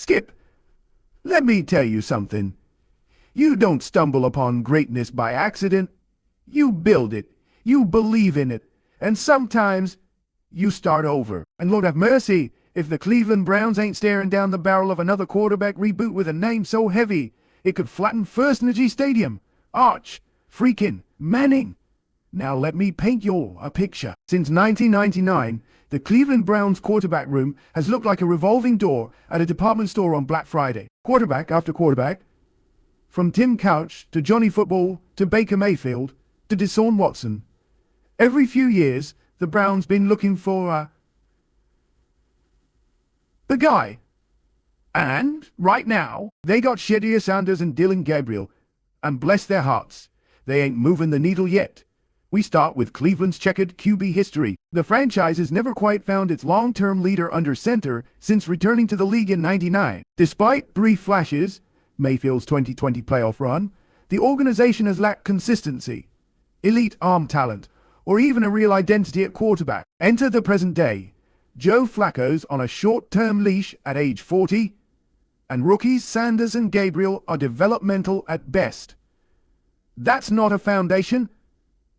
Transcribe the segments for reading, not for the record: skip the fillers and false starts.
Skip, let me tell you something. You don't stumble upon greatness by accident. You build it. You believe in it. And sometimes you start over. And Lord have mercy, if the Cleveland Browns ain't staring down the barrel of another quarterback reboot with a name so heavy, it could flatten First Energy Stadium. Arch freaking Manning. Now let me paint you a picture. Since 1999, the Cleveland Browns quarterback room has looked like a revolving door at a department store on Black Friday. Quarterback after quarterback, from Tim Couch to Johnny Football to Baker Mayfield to Deshaun Watson. Every few years, the Browns been looking for the guy. And right now, they got Shedeur Sanders and Dillon Gabriel. And bless their hearts, they ain't moving the needle yet. We start with Cleveland's checkered QB history. The franchise has never quite found its long-term leader under center since returning to the league in '99. Despite brief flashes, Mayfield's 2020 playoff run, the organization has lacked consistency, elite arm talent, or even a real identity at quarterback. Enter the present day. Joe Flacco's on a short-term leash at age 40, and rookies Sanders and Gabriel are developmental at best. That's not a foundation.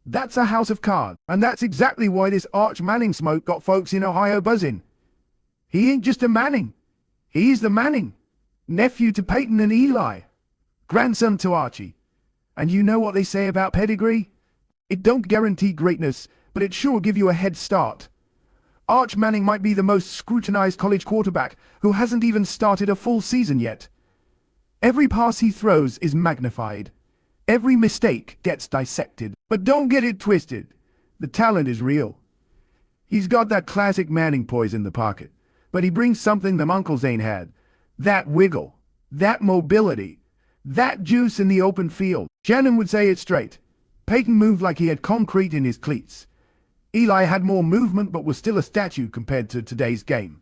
That's a house of cards. And that's exactly why this Arch Manning smoke got folks in Ohio buzzing. He ain't just a Manning. He's the Manning. Nephew to Peyton and Eli. Grandson to Archie. And you know what they say about pedigree? It don't guarantee greatness, but it sure give you a head start. Arch Manning might be the most scrutinized college quarterback who hasn't even started a full season yet. Every pass he throws is magnified. Every mistake gets dissected. But don't get it twisted. The talent is real. He's got that classic Manning poise in the pocket, but he brings something them uncles ain't had. That wiggle, that mobility, that juice in the open field. Shannon would say it straight. Peyton moved like he had concrete in his cleats. Eli had more movement but was still a statue compared to today's game.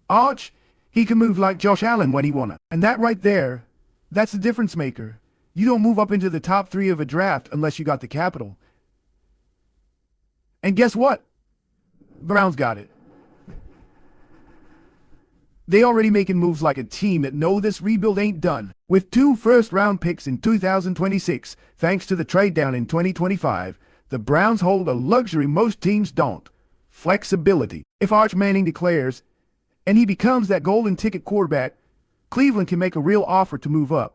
Arch, he can move like Josh Allen when he wanna. And that right there, that's the difference maker. You don't move up into the top 3 of a draft unless you got the capital. And guess what? Browns got it. They already making moves like a team that know this rebuild ain't done. With 2 first-round picks in 2026, thanks to the trade down in 2025, the Browns hold a luxury most teams don't. Flexibility. If Arch Manning declares, and he becomes that golden ticket quarterback, Cleveland can make a real offer to move up,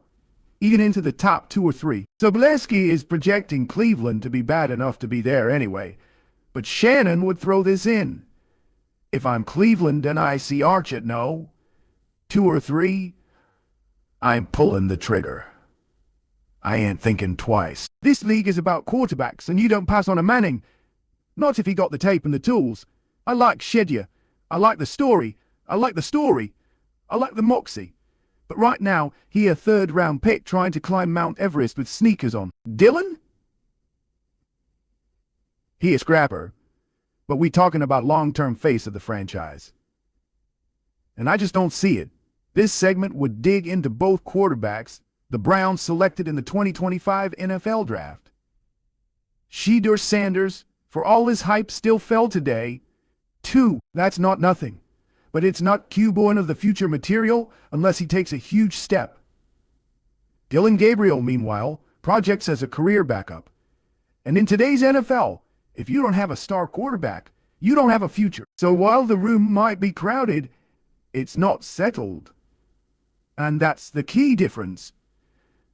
even into the top 2 or 3. Sobleski is projecting Cleveland to be bad enough to be there anyway, but Shannon would throw this in. If I'm Cleveland and I see Arch at 2 or 3, I'm pulling the trigger. I ain't thinking twice. This league is about quarterbacks, and you don't pass on a Manning. Not if he got the tape and the tools. I like Shedeur. I like the story. I like the moxie. But right now, he a 3rd-round pick trying to climb Mount Everest with sneakers on. Dillon? He a scrapper. But we talking about long-term face of the franchise. And I just don't see it. This segment would dig into both quarterbacks the Browns selected in the 2025 NFL Draft. Shedeur Sanders, for all his hype, still fell today. 2, that's not nothing. But it's not Q-born of the future material unless he takes a huge step. Dillon Gabriel, meanwhile, projects as a career backup. And in today's NFL, if you don't have a star quarterback, you don't have a future. So while the room might be crowded, it's not settled. And that's the key difference.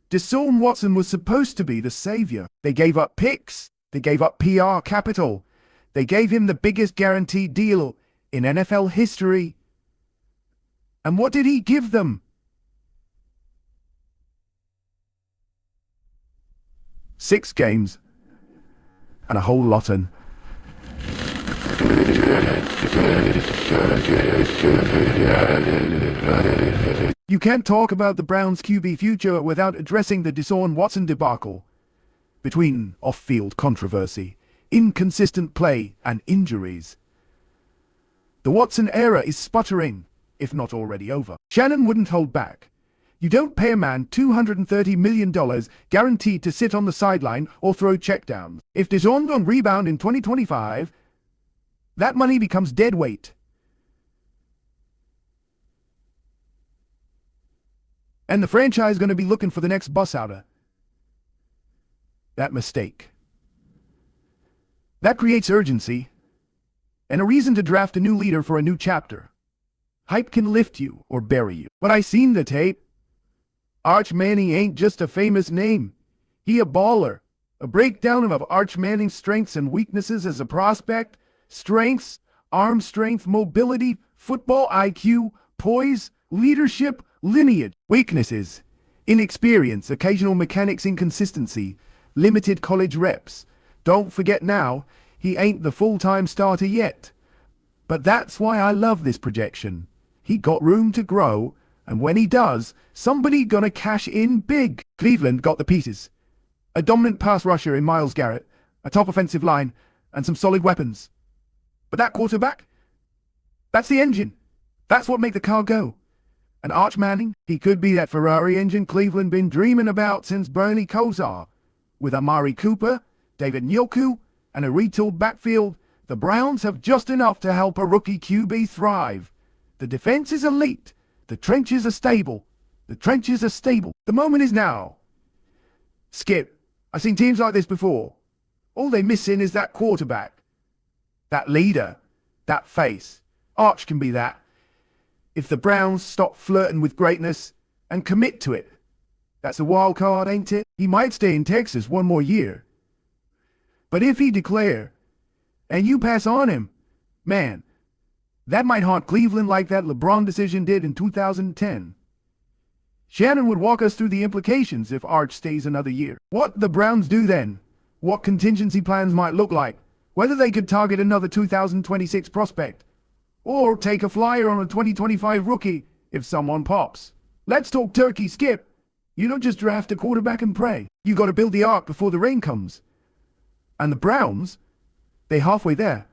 Deshaun Watson was supposed to be the savior. They gave up picks. They gave up PR capital. They gave him the biggest guaranteed deal in NFL history. And what did he give them? 6 games. And a whole lotin'. You can't talk about the Browns' QB future without addressing the Deshaun Watson debacle. Between off-field controversy, inconsistent play, and injuries, the Watson era is sputtering, if not already over. Shannon wouldn't hold back. You don't pay a man $230 million guaranteed to sit on the sideline or throw checkdowns. If Deshaun don't rebound in 2025, that money becomes dead weight. And the franchise is going to be looking for the next bus outer. That mistake. That creates urgency and a reason to draft a new leader for a new chapter. Hype can lift you or bury you. But I seen the tape. Arch Manning ain't just a famous name. He a baller. A breakdown of Arch Manning's strengths and weaknesses as a prospect. Strengths, arm strength, mobility, football IQ, poise, leadership, lineage. Weaknesses, inexperience, occasional mechanics inconsistency, limited college reps. Don't forget now, he ain't the full-time starter yet. But that's why I love this projection. He got room to grow, and when he does, somebody gonna cash in big. Cleveland got the pieces. A dominant pass rusher in Myles Garrett, a top offensive line, and some solid weapons. But that quarterback? That's the engine. That's what make the car go. And Arch Manning, he could be that Ferrari engine Cleveland been dreaming about since Bernie Kosar. With Amari Cooper, David Njoku, and a retooled backfield, the Browns have just enough to help a rookie QB thrive. The defense is elite. The trenches are stable. The trenches are stable. The moment is now. Skip, I've seen teams like this before. All they're missing is that quarterback. That leader. That face. Arch can be that. If the Browns stop flirting with greatness and commit to it. That's a wild card, ain't it? He might stay in Texas one more year. But if he declare, and you pass on him, man, that might haunt Cleveland like that LeBron decision did in 2010. Shannon would walk us through the implications if Arch stays another year. What the Browns do then, what contingency plans might look like, whether they could target another 2026 prospect, or take a flyer on a 2025 rookie if someone pops. Let's talk turkey, Skip. You don't just draft a quarterback and pray. You got to build the ark before the rain comes. And the Browns, they're halfway there.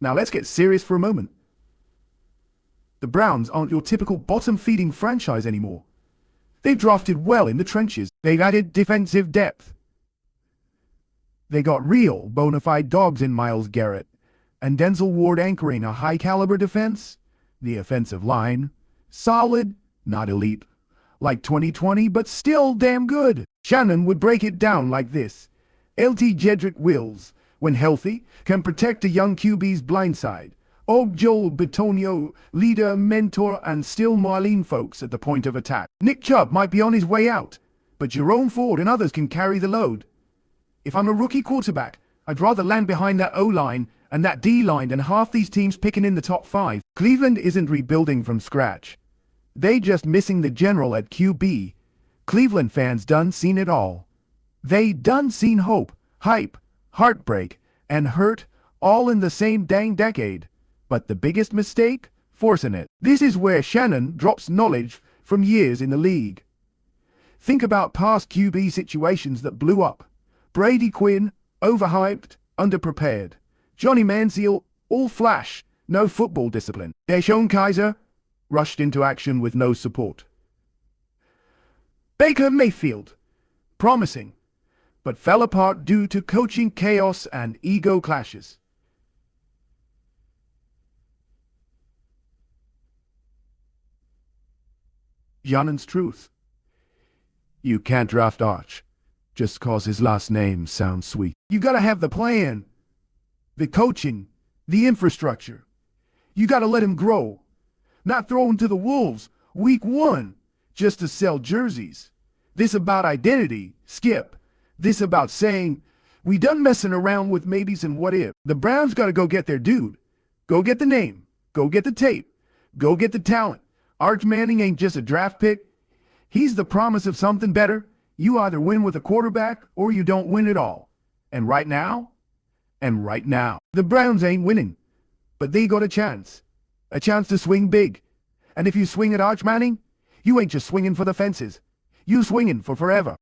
Now let's get serious for a moment. The Browns aren't your typical bottom-feeding franchise anymore. They've drafted well in the trenches. They've added defensive depth. They got real, bona fide dogs in Myles Garrett and Denzel Ward anchoring a high-caliber defense. The offensive line, solid, not elite, like 2020, but still damn good. Shannon would break it down like this. LT Jedrick Wills, when healthy, can protect a young QB's blindside. Joel Bitonio, leader, mentor, and still Marlene folks at the point of attack. Nick Chubb might be on his way out, but Jerome Ford and others can carry the load. If I'm a rookie quarterback, I'd rather land behind that O-line and that D-line than half these teams picking in the top 5. Cleveland isn't rebuilding from scratch. They just missing the general at QB. Cleveland fans done seen it all. They done seen hope, hype, heartbreak, and hurt all in the same dang decade. But the biggest mistake? Forcing it. This is where Shannon drops knowledge from years in the league. Think about past QB situations that blew up. Brady Quinn, overhyped, underprepared. Johnny Manziel, all flash, no football discipline. Deshaun Kaiser, rushed into action with no support. Baker Mayfield, promising, but fell apart due to coaching chaos and ego clashes. Shannon's truth. You can't draft Arch just cause his last name sounds sweet. You gotta have the plan, the coaching, the infrastructure. You gotta let him grow. Not throw him to the wolves week 1 just to sell jerseys. This about identity, Skip. This about saying, we done messing around with maybes and what if. The Browns gotta go get their dude. Go get the name. Go get the tape. Go get the talent. Arch Manning ain't just a draft pick. He's the promise of something better. You either win with a quarterback or you don't win at all. And right now, the Browns ain't winning. But they got a chance to swing big. And if you swing at Arch Manning, you ain't just swinging for the fences. You swinging for forever.